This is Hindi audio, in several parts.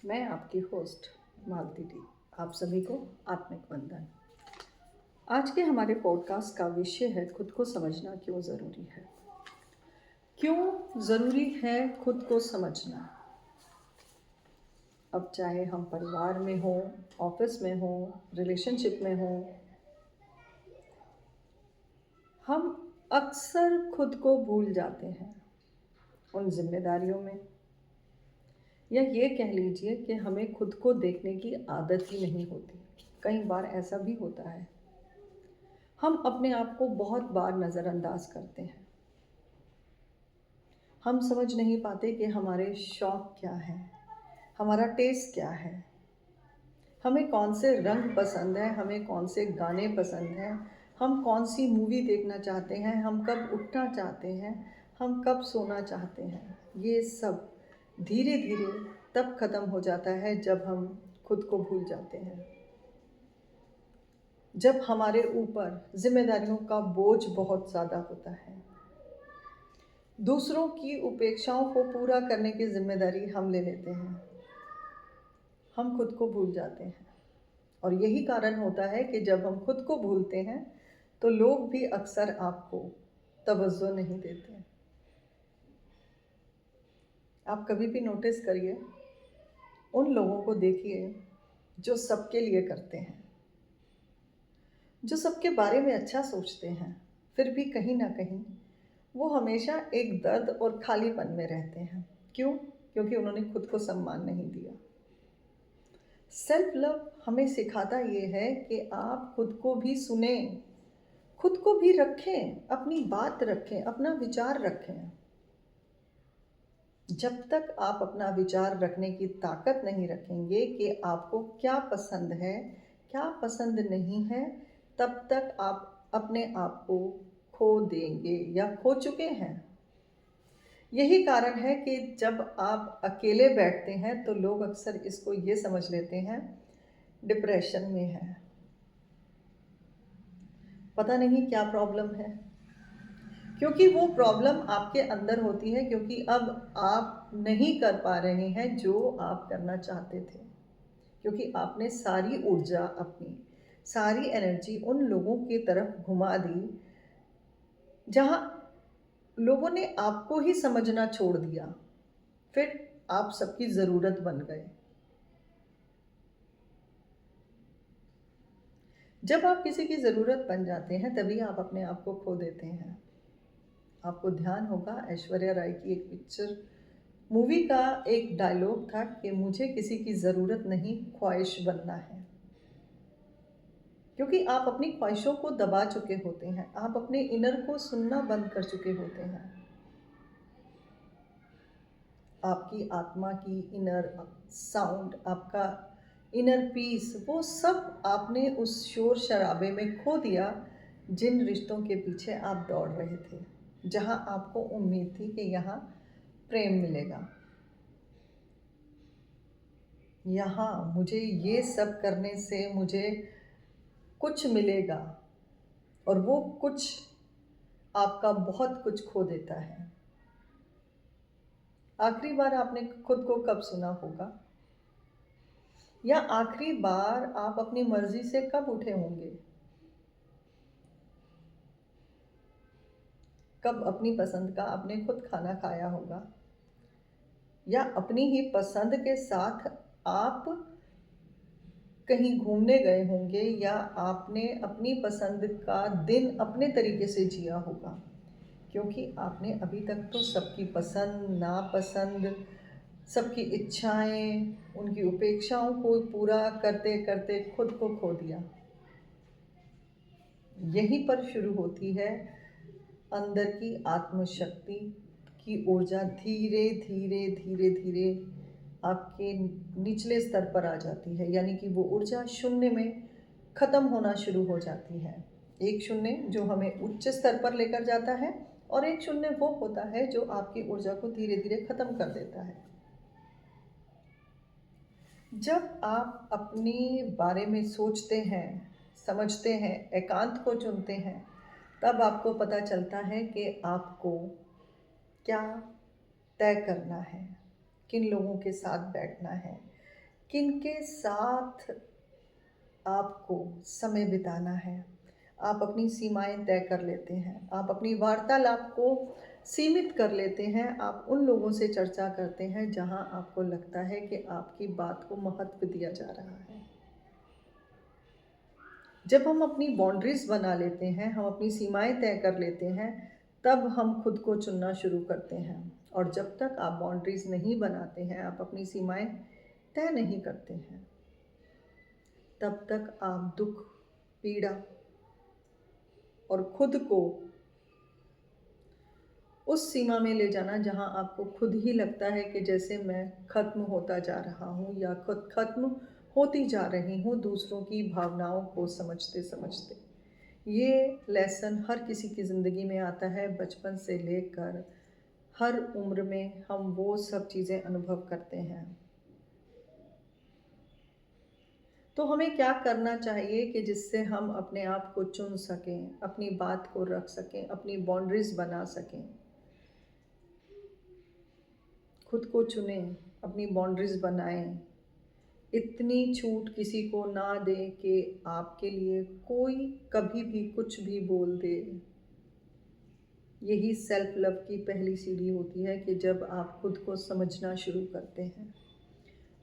मैं आपकी होस्ट मालती डी। आप सभी को आत्मिक वंदन। आज के हमारे पॉडकास्ट का विषय है खुद को समझना क्यों ज़रूरी है। क्यों ज़रूरी है खुद को समझना। अब चाहे हम परिवार में हो, ऑफिस में हो, रिलेशनशिप में हो, हम अक्सर खुद को भूल जाते हैं उन जिम्मेदारियों में, या ये कह लीजिए कि हमें खुद को देखने की आदत ही नहीं होती। कई बार ऐसा भी होता है, हम अपने आप को बहुत बार नज़रअंदाज करते हैं। हम समझ नहीं पाते कि हमारे शौक़ क्या हैं, हमारा टेस्ट क्या है, हमें कौन से रंग पसंद है, हमें कौन से गाने पसंद हैं, हम कौन सी मूवी देखना चाहते हैं, हम कब उठना चाहते हैं, हम कब सोना चाहते हैं। ये सब धीरे धीरे तब ख़त्म हो जाता है जब हम खुद को भूल जाते हैं, जब हमारे ऊपर जिम्मेदारियों का बोझ बहुत ज़्यादा होता है। दूसरों की उपेक्षाओं को पूरा करने की जिम्मेदारी हम ले लेते हैं, हम खुद को भूल जाते हैं। और यही कारण होता है कि जब हम खुद को भूलते हैं तो लोग भी अक्सर आपको तवज्जो नहीं देते हैं। आप कभी भी नोटिस करिए, उन लोगों को देखिए जो सबके लिए करते हैं, जो सबके बारे में अच्छा सोचते हैं, फिर भी कहीं ना कहीं वो हमेशा एक दर्द और खालीपन में रहते हैं। क्यों? क्योंकि उन्होंने खुद को सम्मान नहीं दिया। सेल्फ लव हमें सिखाता ये है कि आप खुद को भी सुने, खुद को भी रखें, अपनी बात रखें, अपना विचार रखें। जब तक आप अपना विचार रखने की ताकत नहीं रखेंगे कि आपको क्या पसंद है, क्या पसंद नहीं है, तब तक आप अपने आप को खो देंगे या खो चुके हैं। यही कारण है कि जब आप अकेले बैठते हैं तो लोग अक्सर इसको ये समझ लेते हैं डिप्रेशन में है, पता नहीं क्या प्रॉब्लम है। क्योंकि वो प्रॉब्लम आपके अंदर होती है, क्योंकि अब आप नहीं कर पा रहे हैं जो आप करना चाहते थे, क्योंकि आपने सारी ऊर्जा, अपनी सारी एनर्जी उन लोगों की तरफ घुमा दी जहां लोगों ने आपको ही समझना छोड़ दिया। फिर आप सबकी ज़रूरत बन गए। जब आप किसी की ज़रूरत बन जाते हैं तभी आप अपने आप को खो देते हैं। आपको ध्यान होगा, ऐश्वर्या राय की एक पिक्चर मूवी का एक डायलॉग था कि मुझे किसी की ज़रूरत नहीं, ख्वाहिश बनना है। क्योंकि आप अपनी ख्वाहिशों को दबा चुके होते हैं, आप अपने इनर को सुनना बंद कर चुके होते हैं। आपकी आत्मा की इनर साउंड, आपका इनर पीस, वो सब आपने उस शोर शराबे में खो दिया जिन रिश्तों के पीछे आप दौड़ रहे थे, जहां आपको उम्मीद थी कि यहाँ प्रेम मिलेगा, यहाँ मुझे ये सब करने से मुझे कुछ मिलेगा, और वो कुछ आपका बहुत कुछ खो देता है। आखिरी बार आपने खुद को कब सुना होगा, या आखिरी बार आप अपनी मर्जी से कब उठे होंगे? कब अपनी पसंद का आपने खुद खाना खाया होगा, या अपनी ही पसंद के साथ आप कहीं घूमने गए होंगे, या आपने अपनी पसंद का दिन अपने तरीके से जिया होगा। क्योंकि आपने अभी तक तो सबकी पसंद, नापसंद, सबकी इच्छाएं, उनकी उपेक्षाओं को पूरा करते करते खुद को खो दिया। यहीं पर शुरू होती है अंदर की आत्मशक्ति की ऊर्जा धीरे धीरे धीरे धीरे आपके निचले स्तर पर आ जाती है, यानी कि वो ऊर्जा शून्य में ख़त्म होना शुरू हो जाती है। एक शून्य जो हमें उच्च स्तर पर लेकर जाता है, और एक शून्य वो होता है जो आपकी ऊर्जा को धीरे धीरे ख़त्म कर देता है। जब आप अपने बारे में सोचते हैं, समझते हैं, एकांत को चुनते हैं, तब आपको पता चलता है कि आपको क्या तय करना है, किन लोगों के साथ बैठना है, किनके साथ आपको समय बिताना है। आप अपनी सीमाएँ तय कर लेते हैं, आप अपनी वार्तालाप को सीमित कर लेते हैं, आप उन लोगों से चर्चा करते हैं जहाँ आपको लगता है कि आपकी बात को महत्व दिया जा रहा है। जब हम अपनी बाउंड्रीज़ बना लेते हैं, हम अपनी सीमाएँ तय कर लेते हैं, तब हम खुद को चुनना शुरू करते हैं। और जब तक आप बाउंड्रीज़ नहीं बनाते हैं, आप अपनी सीमाएँ तय नहीं करते हैं, तब तक आप दुःख, पीड़ा और खुद को उस सीमा में ले जाना जहाँ आपको खुद ही लगता है कि जैसे मैं ख़त्म होता जा रहा हूँ या खुद ख़त्म होती जा रही हूँ दूसरों की भावनाओं को समझते-समझते। ये लेसन हर किसी की ज़िंदगी में आता है, बचपन से लेकर हर उम्र में हम वो सब चीज़ें अनुभव करते हैं। तो हमें क्या करना चाहिए कि जिससे हम अपने आप को चुन सकें, अपनी बात को रख सकें, अपनी बाउंड्रीज़ बना सकें। खुद को चुनें, अपनी बाउंड्रीज़ बनाएँ। इतनी छूट किसी को ना दें कि आपके लिए कोई कभी भी कुछ भी बोल दे। यही सेल्फ लव की पहली सीढ़ी होती है कि जब आप खुद को समझना शुरू करते हैं।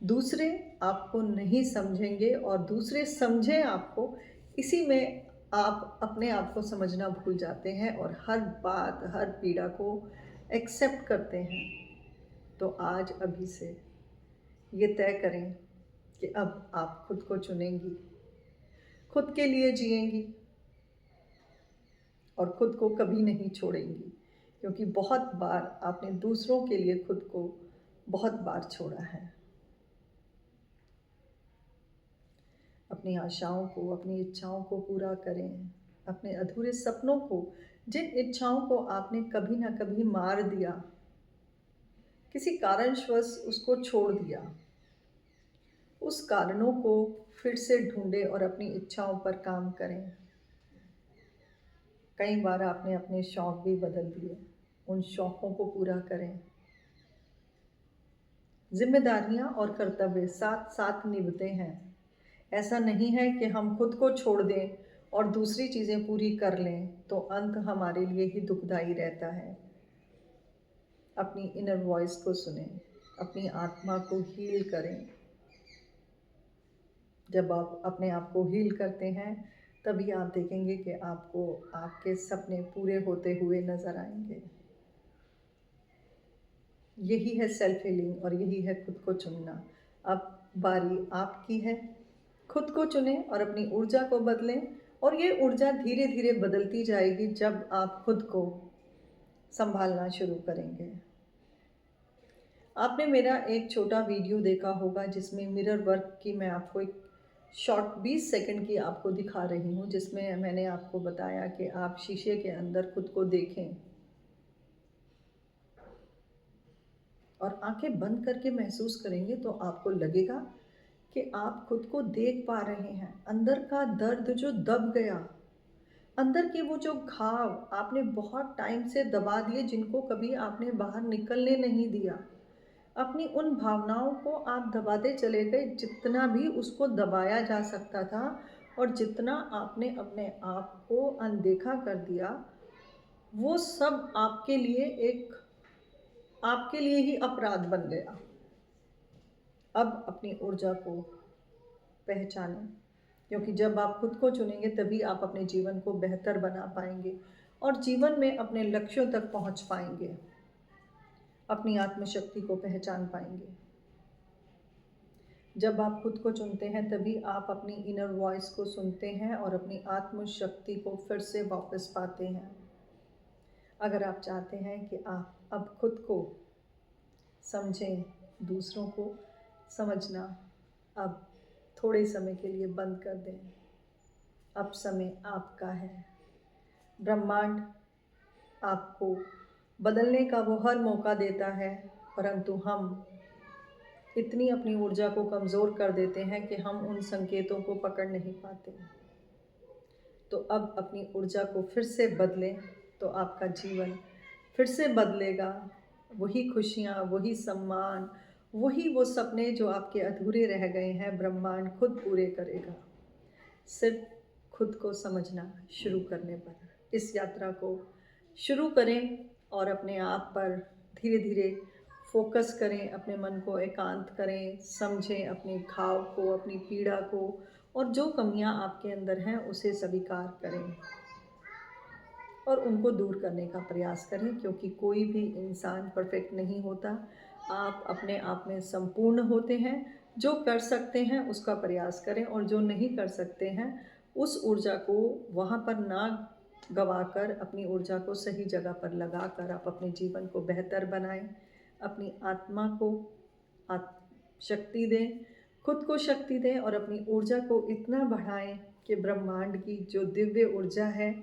दूसरे आपको नहीं समझेंगे और दूसरे समझें आपको, इसी में आप अपने आप को समझना भूल जाते हैं और हर बात, हर पीड़ा को एक्सेप्ट करते हैं। तो आज अभी से ये तय करें कि अब आप खुद को चुनेंगी, खुद के लिए जिएंगी और खुद को कभी नहीं छोड़ेंगी, क्योंकि बहुत बार आपने दूसरों के लिए खुद को बहुत बार छोड़ा है। अपनी आशाओं को, अपनी इच्छाओं को पूरा करें, अपने अधूरे सपनों को, जिन इच्छाओं को आपने कभी ना कभी मार दिया, किसी कारणवश उसको छोड़ दिया, उस कारणों को फिर से ढूंढें और अपनी इच्छाओं पर काम करें। कई बार आपने अपने शौक भी बदल दिए, उन शौकों को पूरा करें। जिम्मेदारियां और कर्तव्य साथ साथ निभते हैं। ऐसा नहीं है कि हम खुद को छोड़ दें और दूसरी चीज़ें पूरी कर लें तो अंत हमारे लिए ही दुखदाई रहता है। अपनी इनर वॉइस को सुनें, अपनी आत्मा को हील करें। जब आप अपने आप को हील करते हैं तभी आप देखेंगे कि आपको आपके सपने पूरे होते हुए नज़र आएंगे। यही है सेल्फ हीलिंग और यही है खुद को चुनना। अब बारी आपकी है। खुद को चुनें और अपनी ऊर्जा को बदलें और ये ऊर्जा धीरे धीरे बदलती जाएगी जब आप खुद को संभालना शुरू करेंगे। आपने मेरा एक छोटा वीडियो देखा होगा जिसमें मिरर वर्क की मैं आपको एक शॉर्ट 20 सेकंड की आपको दिखा रही हूँ, जिसमें मैंने आपको बताया कि आप शीशे के अंदर खुद को देखें और आंखें बंद करके महसूस करेंगे तो आपको लगेगा कि आप खुद को देख पा रहे हैं। अंदर का दर्द जो दब गया, अंदर के वो जो घाव आपने बहुत टाइम से दबा दिए, जिनको कभी आपने बाहर निकलने नहीं दिया, अपनी उन भावनाओं को आप दबाते चले गए जितना भी उसको दबाया जा सकता था और जितना आपने अपने आप को अनदेखा कर दिया, वो सब आपके लिए ही अपराध बन गया। अब अपनी ऊर्जा को पहचानें, क्योंकि जब आप खुद को चुनेंगे तभी आप अपने जीवन को बेहतर बना पाएंगे और जीवन में अपने लक्ष्यों तक पहुंच पाएंगे, अपनी आत्मशक्ति को पहचान पाएंगे। जब आप खुद को चुनते हैं तभी आप अपनी इनर वॉइस को सुनते हैं और अपनी आत्मशक्ति को फिर से वापस पाते हैं। अगर आप चाहते हैं कि आप अब खुद को समझें, दूसरों को समझना अब थोड़े समय के लिए बंद कर दें। अब समय आपका है। ब्रह्मांड आपको बदलने का वो हर मौका देता है, परंतु हम इतनी अपनी ऊर्जा को कमज़ोर कर देते हैं कि हम उन संकेतों को पकड़ नहीं पाते। तो अब अपनी ऊर्जा को फिर से बदलें तो आपका जीवन फिर से बदलेगा। वही खुशियाँ, वही सम्मान, वही वो सपने जो आपके अधूरे रह गए हैं ब्रह्मांड खुद पूरे करेगा, सिर्फ खुद को समझना शुरू करने पर। इस यात्रा को शुरू करें और अपने आप पर धीरे धीरे फोकस करें, अपने मन को एकांत करें, समझें अपने घाव को, अपनी पीड़ा को, और जो कमियां आपके अंदर हैं उसे स्वीकार करें और उनको दूर करने का प्रयास करें, क्योंकि कोई भी इंसान परफेक्ट नहीं होता। आप अपने आप में संपूर्ण होते हैं। जो कर सकते हैं उसका प्रयास करें, और जो नहीं कर सकते हैं उस ऊर्जा को वहाँ पर ना गवाकर अपनी ऊर्जा को सही जगह पर लगाकर आप अपने जीवन को बेहतर बनाएं। अपनी आत्मा को शक्ति दें, खुद को शक्ति दें और अपनी ऊर्जा को इतना बढ़ाएं कि ब्रह्मांड की जो दिव्य ऊर्जा है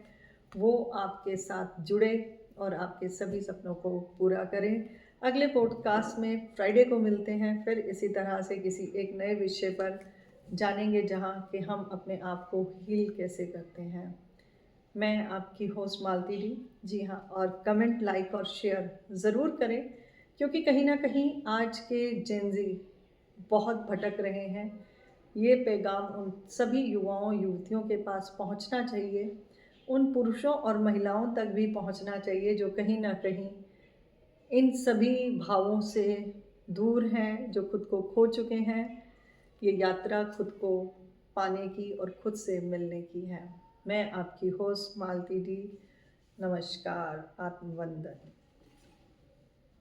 वो आपके साथ जुड़े और आपके सभी सपनों को पूरा करें। अगले पॉडकास्ट में फ्राइडे को मिलते हैं, फिर इसी तरह से किसी एक नए विषय पर जानेंगे जहाँ कि हम अपने आप को हील कैसे करते हैं। मैं आपकी होस्ट मालती डी। जी हाँ, और कमेंट, लाइक और शेयर ज़रूर करें, क्योंकि कहीं ना कहीं आज के जेनजी बहुत भटक रहे हैं। ये पैगाम उन सभी युवाओं युवतियों के पास पहुंचना चाहिए, उन पुरुषों और महिलाओं तक भी पहुंचना चाहिए जो कहीं ना कहीं इन सभी भावों से दूर हैं, जो खुद को खो चुके हैं। ये यात्रा खुद को पाने की और खुद से मिलने की है। मैं आपकी होस्ट मालती डी। नमस्कार, आत्मवंदन।